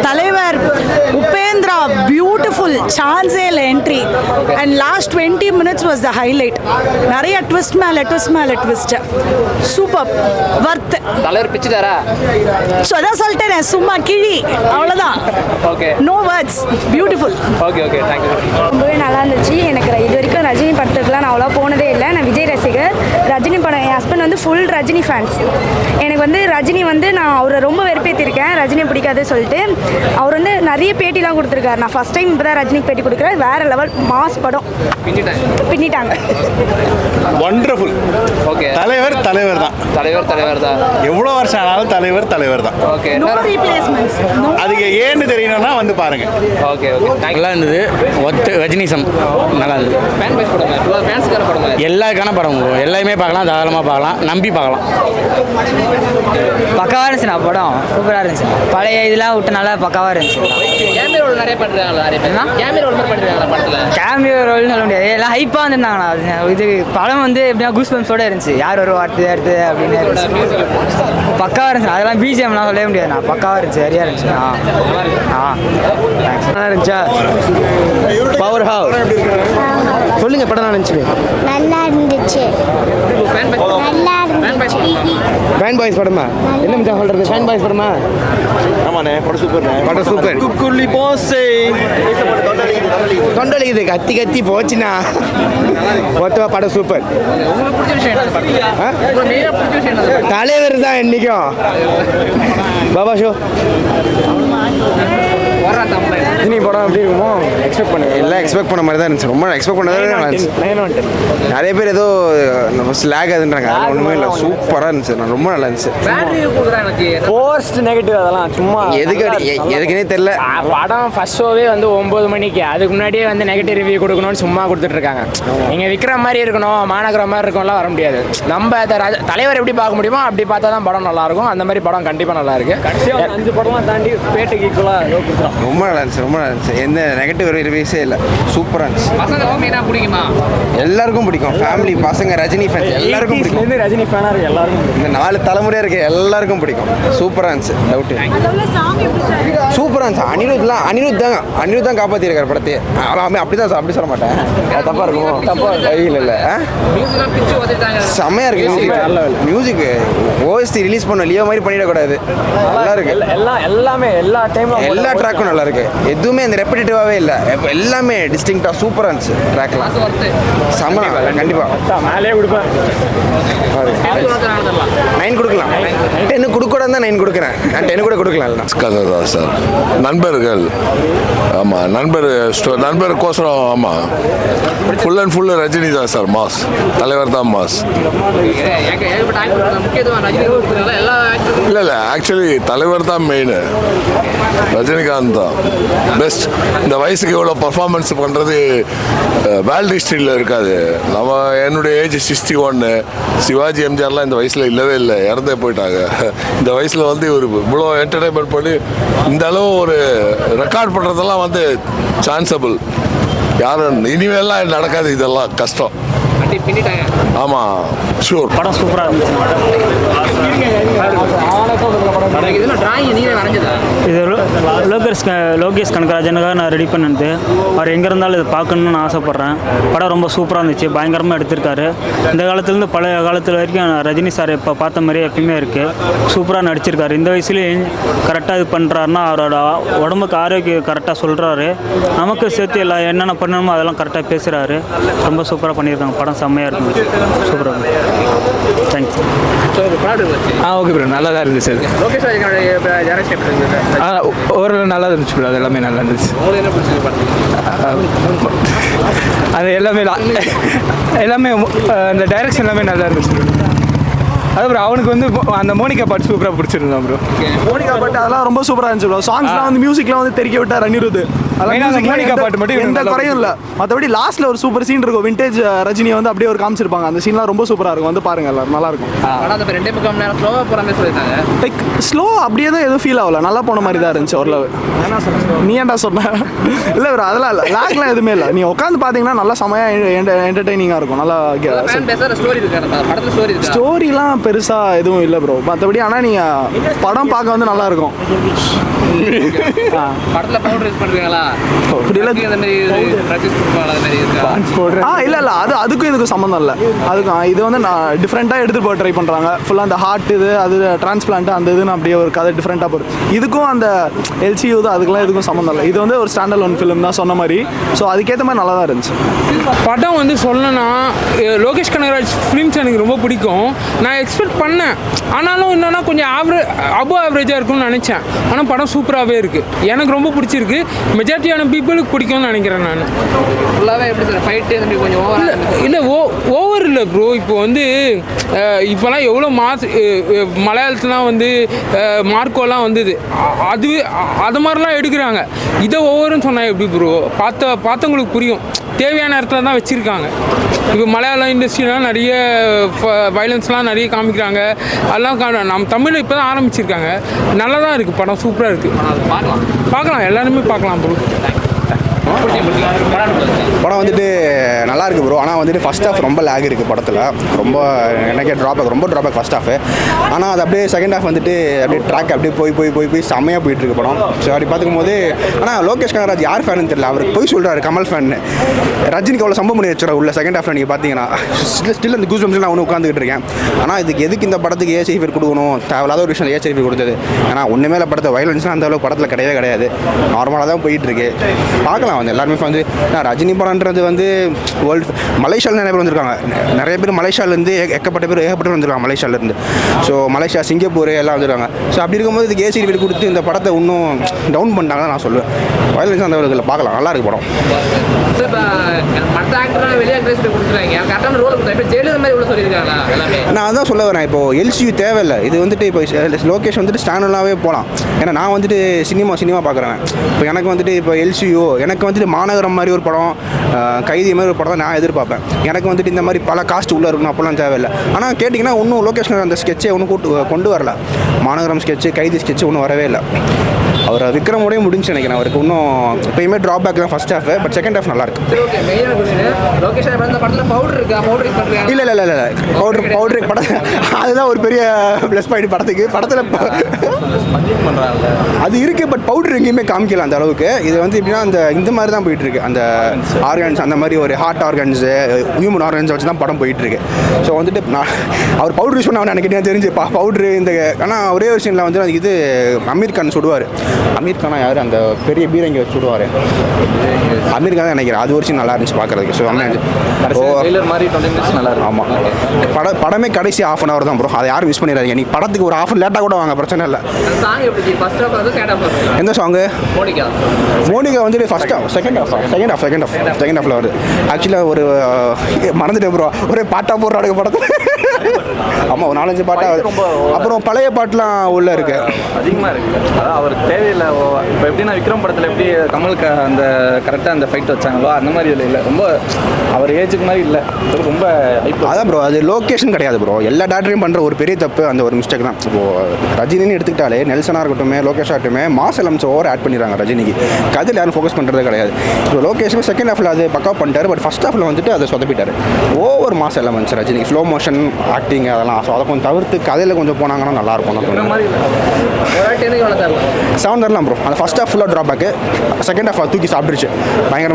தலைவர் உபேந்திரா பியூட்டிஃபுல் சான்ஸே இல்லை entry and last 20 minutes was the highlight. நிறைய ட்விஸ்ட் மேலே ட்விஸ்ட் சூப்பர் வர்த். தலைவர் பிச்சுட்டாரா? ஸோ அதான் சொல்லிட்டேனே, சும்மா கிழி, அவ்வளோதான். Okay, no words, beautiful. Okay okay, thank you. ரொம்பவே நல்லா இருந்துச்சு. எனக்கு இது வரைக்கும் ரஜினி படத்துக்குலாம் நான் அவ்வளோ போனதே இல்லை. நான் விஜய் ரசிகர். ரஜினி படம் என் ஹஸ்பண்ட் வந்து ஃபுல் ரஜினி ஃபேன்ஸ். எனக்கு வந்து ரஜினி வந்து நான் அவரை ரொம்ப வெறுப்பேற்றிருக்கேன், ரஜினி பிடிக்காது சொல்லிட்டு. அவர் வந்து நிறைய பேட்டிலாம் கொடுத்துருக்காரு. நான் ஃபர்ஸ்ட் டைம் இப்போ தான் ரஜினிக்கு பேட்டி கொடுக்குறேன். வேற லெவல் மாஸ் படம், பின்னிட்டாங்க. வண்டர்ஃபுல். ஓகே, தலைவர் தான். தலைவர் தான். எவ்வளோ வருஷம் ஆனாலும் தலைவர் தான். Okay, no replacements. அதுக்கு ஏன்னு தெரியணும்னா வந்து பாருங்க. ஓகே ஓகே, நல்லா இருந்தது. ரஜினிசம் நல்லா இருந்தது. ஃபேன் பேஸ் படம், ஃபேன்ஸ்க்கான படம், எல்லாருக்கான படம். எல்லாருமே பார்க்கலாம், தாராளமாக பார்க்கலாம், நம்பி பார்க்கலாம். பக்காவாக இருந்துச்சுண்ணா படம், சூப்பராக இருந்துச்சு. பழைய இதெல்லாம் விட்டு நல்லா பக்காவாக இருந்துச்சு. கேமியோ ரோல் நிறைய பண்ணுறாங்களா? நிறைய பேர் கேமியோ ரோல் மாதிரி பண்ணுறாங்களா படத்தில்? கேமியோ ரோல்னு சொல்ல முடியாது, எல்லாம் ஹைப்பாக வந்துருந்தாங்கண்ணா. இது படம் வந்து எப்படின்னா கூஸ் பம்ப்ஸோட இருந்துச்சு. யார் ஒரு அடுத்து அப்படின்னு இருந்துச்சு. பக்காவாக இருந்துச்சு. அதெல்லாம் பிஜிஎம்லாம் சொல்லவே முடியாதுண்ணா. பக்காவாக இருந்துச்சு, சரியாக இருந்துச்சு. நல்லா இருந்துச்சா? பவர் ஹவுஸ் சொல்லுங்க, படம் நல்லா இருந்துச்சு. நல்லா இருந்துச்சு. ஃபேன் பாய்ஸ் படமா? என்ன மச்சான் சொல்றது? ஃபேன் பாய்ஸ் படமா? ஆமாண்ணே, படம் சூப்பர். குக்குள்ளி போசே தொண்டலிக்குது, கத்தி போச்சுண்ணா. மொத்தமாக படம் சூப்பர். உங்களுக்கு பிடிச்ச விஷயம் என்ன படத்தில்? உங்களுக்கு மெயினாக பிடிச்ச விஷயம் என்ன? தலைவர் தான் என்னைக்கும். பாபா ஷோ வர்றா தமிழ் ரஜினி படம் எப்படி இருக்குமோ எக்ஸ்பெக்ட் பண்ணுங்க. எல்லாம் எக்ஸ்பெக்ட் பண்ண மாதிரி தான் இருந்துச்சு. ரொம்ப எக்ஸ்பெக்ட் பண்ணது. நிறைய பேர் ஏதோ ஸ்லாக் அதுன்றாங்க, அதெல்லாம் ஒன்றுமே இல்லை. சூப்பராக இருந்துச்சு, ரொம்ப நல்லா இருந்துச்சு. பேட் ரிவ்யூ கொடுக்குறேன் எனக்கு. ஃபோர்ஸ்ட் நெகட்டிவ் அதெல்லாம் சும்மா எதுக்குன்னே தெரியல. படம் ஃபர்ஸ்ட் ஷோவே வந்து 9 மணிக்கு, அதுக்கு முன்னாடியே வந்து நெகட்டிவ் ரிவ்யூ கொடுக்கணும்னு சும்மா கொடுத்துட்ருக்காங்க. நீங்கள் விற்கிற மாதிரி இருக்கணும், மாநகர மாதிரி இருக்கும்லாம் வர முடியாது. நம்ம தலைவர் எப்படி பார்க்க முடியுமோ அப்படி பார்த்தா தான் படம் நல்லாயிருக்கும். அந்த மாதிரி படம் கண்டிப்பாக நல்லா இருக்கு. 5 படமாக தாண்டி பேட்டுக்கு ஈக்குவலாக ரொம்ப நல்லா இருந்துச்சு. எந்த நெகட்டிவ் ரிவ்யூஸே இல்லை. சூப்பராக இருந்துச்சு. பசங்க மெயினாக பிடிக்குமா? எல்லாருக்கும் பிடிக்கும். ஃபேமிலி பசங்க ரஜினி ஃபேன்ஸ் எல்லாருக்கும் பிடிக்கும். ரஜினி ஃபேனாக இருக்கு எல்லாருக்கும். இந்த 4 தலைமுறையாக இருக்க எல்லாருக்கும் பிடிக்கும். சூப்பராக இருந்துச்சு, டவுட்டு. சூப்பராக இருந்துச்சு. அனிருத் தான் காப்பாற்றிருக்காரு படத்தையே. அப்படி சொல்ல மாட்டேன், தப்பாக இருக்கும். இல்லை செம்மையாக இருக்கு. மியூசிக் ஓஎஸ்டி ரிலீஸ் பண்ண லியோ மாதிரி பண்ணிடக்கூடாது. நல்லா இருக்கு. எல்லா ட்ராக்கும் நல்லா இருக்கு. எதுவுமே அந்த ரெப்பிட்டேட்டிவாகவே இல்லை. எல்லாமே டிஸ்டிங்க்டாக சூப்பராக இருந்துச்சு. ட்ராக்லாம் செம்ம. கண்டிப்பாக மேலே கொடுப்பேன். 9 கொடுக்கலாம். 10 கொடுக்கூடாது தான் 9 கொடுக்குறேன். நான் 10 கூட கொடுக்கலாம். கதை தான் சார். நண்பர்கள், ஆமாம், நண்பருக்கோசரம். ஆமாம், ஃபுல் அண்ட் ஃபுல்லு ரஜினி தான் சார். மாஸ் தலைவர் தான் மாஸ். இல்லை ஆக்சுவலி தலைவர் தான் மெயின். ரஜினிகாந்த் தான் பெஸ்ட். இந்த வயசுக்கு இவ்வளோ பர்ஃபார்மன்ஸ் பண்ணுறது வேர்ல்டு ஹிஸ்ட்ரியில் இருக்காது. என்னுடைய ஏஜ் 61. சிவாஜி எம்ஜிஆர்லாம் இந்த வயசில் இல்லவே இல்லை, இறந்தே போயிட்டாங்க. இந்த வயசில் வந்து ஒரு இவ்வளோ என்டர்டைன்மெண்ட் பண்ணி இந்த அளவு ஒரு ரெக்கார்ட் பண்ணுறதெல்லாம் வந்து சான்சபிள். யாரும் இனிமேலாம் நடக்காது, இதெல்லாம் கஷ்டம். ஆமாம், ஷூர். படம் சூப்பராக இருந்துச்சு. இது லோகேஷ் கனகராஜனுக்காக நான் ரெடி பண்ணது. அவர் எங்கே இருந்தாலும் இது பார்க்கணுன்னு நான் ஆசைப்பட்றேன். படம் ரொம்ப சூப்பராக இருந்துச்சு, பயங்கரமாக எடுத்திருக்காரு. இந்த காலத்துலேருந்து பழைய காலத்தில் வரைக்கும் ரஜினி சார் இப்போ பார்த்த மாதிரியே எப்பயுமே இருக்குது. சூப்பராக நடிச்சிருக்காரு. இந்த வயசுலேயும் கரெக்டாக இது பண்ணுறாருன்னா அவரோட உடம்புக்கு ஆரோக்கியம் கரெக்டாக சொல்கிறாரு. நமக்கு சேர்த்து எல்லாம் என்னென்ன பண்ணணுமோ அதெல்லாம் கரெக்டாக பேசுகிறாரு. ரொம்ப சூப்பராக பண்ணியிருக்காங்க. படம் செம்மையாக இருக்கும், சூப்பராக இருக்கும். தேங்க்ஸ். ஓகே ப்ரோ, நல்லா தான் இருந்துச்சு. ஒரு நல்லா இருந்துச்சு ப்ரோ, அது எல்லாமே நல்லா இருந்துச்சு. அது எல்லாமே அந்த டைரக்ஷன் எல்லாமே நல்லா இருந்துச்சு. அது ப்ரோ அவனுக்கு வந்து அந்த மோனிகா பாட்டு சூப்பராக பிடிச்சிருந்தான் ப்ரோ. மோனிகா பாட்டு அதெல்லாம் ரொம்ப சூப்பராக இருந்துச்சு ப்ரோ. சாங்ஸ்லாம் வந்து மியூசிக்லாம் வந்து தெரிக்க விட்டார் அனிருத். மோனிகா பாட்டு மட்டும் எந்த குறையும் இல்லை. மற்றபடி லாஸ்ட்ல ஒரு சூப்பர் சீன் இருக்கும். விண்டேஜ் ரஜினியை வந்து அப்படியே ஒரு காமிச்சிருப்பாங்க. அந்த சீன்லாம் ரொம்ப சூப்பராக இருக்கும். வந்து பாருங்க, எல்லாரும் நல்லா இருக்கும். லைக் ஸ்லோ அப்படியே தான் எதுவும் ஃபீல் ஆகல. நல்லா போன மாதிரி தான் இருந்துச்சு. ஓரளவு நீ ஏன்டா சொன்ன? இல்லை ப்ரோ, அதெல்லாம் இல்லை. லாக்லாம் எதுவுமே இல்லை. நீ உட்காந்து பார்த்தீங்கன்னா நல்லா செமையாக என்டர்டெய்னிங்காக இருக்கும். நல்லா ஸ்டோரிலாம் ஒன்றும் பெருசாக எதுவும் இல்லை ப்ரோ. மற்றபடி ஆனால் நீங்கள் படம் பார்க்க வந்து நல்லாயிருக்கும். படத்துல பவுடர் யூஸ் பண்றீங்களா? அப்படிலாம் அந்த மாதிரி practice பண்ணுவாங்களா? அந்த மாதிரி இருக்கா? இல்லை அதுக்கும் இதுக்கும் சம்மந்தம் இல்லை. அதுக்கும் இது வந்து நான் டிஃப்ரெண்ட்டாக எடுத்துகிட்டு போய் ட்ரை பண்ணுறாங்க. ஃபுல்லாக அந்த ஹார்ட் இது அது டிரான்ஸ்பிளான்ட் அந்த இதுன்னு அப்படியே ஒரு கதை டிஃப்ரெண்ட்டாக போகுது. இதுக்கும் அந்த எல்சியூ தான் அதுக்கெல்லாம் இதுக்கும் சம்மந்தம் இல்லை. இது வந்து ஒரு ஸ்டாண்டர்ட் ஒன் ஃபிலிம் தான் சொன்ன மாதிரி. ஸோ அதுக்கேற்ற மாதிரி நல்லா தான் இருந்துச்சு. படம் வந்து சொல்லணும்னா லோகேஷ் கனகராஜ் ஃபிலிம்ஸ் எனக்கு ரொம்ப பிடிக்கும். நான் எக்ஸ்பெக்ட் பண்ணேன், ஆனாலும் என்னன்னா கொஞ்சம் அபோவ் ஆவரேஜாக இருக்கும்னு நினச்சேன். ஆனால் படம் சூப்பராகவே இருக்குது, எனக்கு ரொம்ப பிடிச்சிருக்கு. மெஜாரிட்டியான பீப்புளுக்கு பிடிக்கும்னு நினைக்கிறேன் நான். ஃபுல்லாகவே எப்படி சார் ஃபைட்டு கொஞ்சம் இல்லை ஓவர் இல்லை ப்ரோ. இப்போ வந்து இப்போலாம் எவ்வளோ மலையாளத்துலாம் வந்து மார்க்கோலாம் வந்தது, அது மாதிரிலாம் எடுக்கிறாங்க. இதை ஓவருன்னு சொன்னால் எப்படி ப்ரோ? பார்த்தவங்களுக்கு புரியும். தேவையான இடத்துல தான் வச்சுருக்காங்க. இப்போ மலையாளம் இண்டஸ்ட்ரிலாம் நிறைய வயலன்ஸ்லாம் நிறைய காமிக்கிறாங்க. அதெல்லாம் நம்ம தமிழில் இப்போ தான் ஆரம்பிச்சிருக்காங்க. நல்லா தான் இருக்குது படம், சூப்பராக இருக்குது. பார்க்கலாம், எல்லாருமே பார்க்கலாம் ப்ரோ. படம் வந்துட்டு நல்லா இருக்குது ப்ரோ. ஆனால் வந்துட்டு ஃபஸ்ட் ஹாஃப் ரொம்ப லேக் இருக்குது படத்தில். ரொம்ப எனக்கே ரொம்ப ட்ராபேக் ஃபஸ்ட் ஹாஃப். ஆனால் அது அப்படியே செகண்ட் ஹாஃப் வந்துட்டு அப்படியே ட்ராக் அப்படியே போய் செம்மையாக போயிட்டுருக்கு படம். ஸோ அப்படி பார்த்துக்கும் போது ஆனால் லோகேஷ் கனகராஜ் யார் ஃபேன்னு தெரியல. அவர் போய் சொல்கிறாரு கமல் ஃபேன். ரஜினிக்கு அவ்வளோ சம்பவம் பண்ணி வச்சுருக்கா உள்ள செகண்ட் ஹாஃபில். நீங்கள் பார்த்தீங்கன்னா ஸ்டில் அந்த கூஸ் பம்ஸில் நான் ஒன்று உட்காந்துக்கிட்டு இருக்கேன். ஆனால் எதுக்கு இந்த படத்துக்கு ஏ சர்டிஃபிகேட் கொடுக்கணும்? தேவையில்லாத ஒரு விஷயம் ஏ சர்டிஃபிகேட் கொடுத்தது. ஆனால் ஒன்றுமே இல்லை, படத்தை வயலன்ஸ்லாம் அந்த அளவுக்கு படத்தில் கிடையாது. நார்மலாக தான் போயிட்டுருக்கு. பார்க்கலாம் வந்து எல்லாருமே வந்து ரஜினி படம்ன்றது வந்து வேர்ல்டு மலேசியாவில் நிறைய பேர் வந்திருக்காங்க. நிறைய பேர் மலேசியாவிலேருந்து ஏகப்பட்ட பேர் வந்திருக்காங்க மலேசியாவிலேருந்து. ஸோ மலேசியா சிங்கப்பூர் எல்லாம் வந்துருக்காங்க. ஸோ அப்படி இருக்கும்போது இதுக்கு ஏசி வீடு கொடுத்து இந்த படத்தை இன்னும் டவுன் பண்ணிட்டாங்க நான் சொல்லுவேன். வயலன்ஸ் அந்த அளவுக்கு பார்க்கலாம், நல்லா இருக்கு படம். நான் அதான் சொல்ல வரேன். இப்போ எல்சியூ தேவையில்லை. இது வந்துட்டு இப்போ லோகேஷ் வந்துட்டு ஸ்டாண்டர்டாகவே போகலாம். ஏன்னா நான் வந்துட்டு சினிமா பார்க்குறேன். இப்போ எனக்கு வந்துட்டு இப்போ எல்சியூ எனக்கு வந்துட்டு மாநகரம் மாதிரி ஒரு படம், கைதி மாதிரி ஒரு படம் தான் நான் எதிர்பார்ப்பேன். எனக்கு வந்துட்டு இந்த மாதிரி பல காஸ்ட் உள்ளே இருக்கணும் அப்போல்லாம் தேவையில்லை. ஆனால் கேட்டிங்கன்னா இன்னும் லோகேஷ் அந்த ஸ்கெட்சை ஒன்றும் கொண்டு வரல. மாநகரம் ஸ்கெட்சு கைதி ஸ்கெட்சு ஒன்றும் வரவே இல்லை. அவர் விக்ரமோடய முடிஞ்சு நினைக்கிறேன். அவருக்கு இன்னும் எப்பயுமே ட்ராபேக் தான் first half. But second half நல்லா இருக்கு. இல்லை பவுடர் படம் அதுதான் ஒரு பெரிய ப்ளஸ் பாயிண்ட் படத்துக்கு. படத்தில் அது இருக்குது, பட் பவுடர் எங்கேயுமே காமிக்கல அந்த அளவுக்கு. இது வந்து எப்படின்னா இந்த மாதிரி தான் போயிட்டுருக்கு. அந்த ஆர்கன்ஸ் அந்த மாதிரி ஒரு ஹார்ட் ஆர்கன்ஸு ஹியூமன் ஆர்கன்ஸை வச்சு தான் படம் போயிட்டுருக்கு. ஸோ வந்துட்டு அவர் பவுடர் யூஸ் பண்ண எனக்கு தெரிஞ்சு பவுட்ரு இந்த. ஆனால் ஒரே ஒரு சீனில் வந்து அது இது அமீர் கான் சுடுவார். அமீர் கானா யார்? அந்த பெரிய பீரங்கி வச்சு சுடுவார். அமீர் கான் தான் நினைக்கிறேன். அது ஒரு சீன் நல்லா இருந்துச்சு பார்க்குறதுக்கு. ஸோ நல்லா இருக்கும். ஆமாம், படமே கடைசி ஆஃப் அன் ஹவர் தான் ப்ரோ. அதை யாரும் மிஸ் பண்ணிடாதீங்க. நீங்கள் படத்துக்கு ஒரு ஹாஃப் லேட்டாக கூட வாங்க, பிரச்சனை இல்லை. எந்த சாங்கு? மோனிகா வந்துட்டு ஃபர்ஸ்ட் ஹாஃப் செகண்ட் ஹாஃபில் வருது. ஆக்சுவலாக ஒரு மறந்துட்டேன் ப்ரோ, ஒரே பாட்டாக போடுறாங்க படத்தில். ஆமாம், ஒரு 4-5 பாட்டாக. அப்புறம் பழைய பாட்டுலாம் உள்ளே இருக்கு, அதிகமாக இருக்குது. அதான் அவருக்கு தேவையில்லை. இப்போ எப்படின்னா விக்ரம் படத்தில் எப்படி கமலுக்கு அந்த கரெக்டாக அந்த ஃபைட் வச்சாங்களோ அந்த மாதிரி இதில் இல்லை. ரொம்ப அவர் ஏஜுக்கு மாதிரி இல்லை, ரொம்ப. அதான் ப்ரோ, அது லொக்கேஷன் கிடையாது ப்ரோ. எல்லா டேரக்டரையும் பண்ணுற ஒரு பெரிய தப்பு அந்த ஒரு மிஸ்டேக் தான். இப்போது ரஜினின்னு எடுத்துக்கிட்டாலே நெல்சனாக இருக்கட்டும், லோகேஷாக இருக்கட்டும், மாஸ் எலம்ஸ் ஓவர் ஆட் பண்ணிடுறாங்க ரஜினிக்கு. கதையில் யாரும் ஃபோக்கஸ் பண்ணுறது கிடையாது. இப்போ லோகேஷுக்கு செகண்ட் ஹாஃபில் அது பக்கா பண்ணிட்டாரு. பட் ஃபஸ்ட் ஹாஃபில் வந்துட்டு அதை சொதப்பிட்டார். ஓவர் மாஸ் எலமெண்ட்ஸ் ரஜினிக்கு, ஸ்லோ மோஷன் ஆக்டிங் அதெல்லாம். ஸோ அதை கொஞ்சம் தவிர்த்து கதையில் கொஞ்சம் போனாங்கன்னா நல்லாயிருக்கும். 7 தரலாம் ப்ரோ. அந்த ஃபஸ்ட் ஹாஃப் ஃபுல்லாக ட்ராபேக்கு, செகண்ட் ஹாஃப் தூக்கி சாப்பிட்டுருச்சு பயங்கர.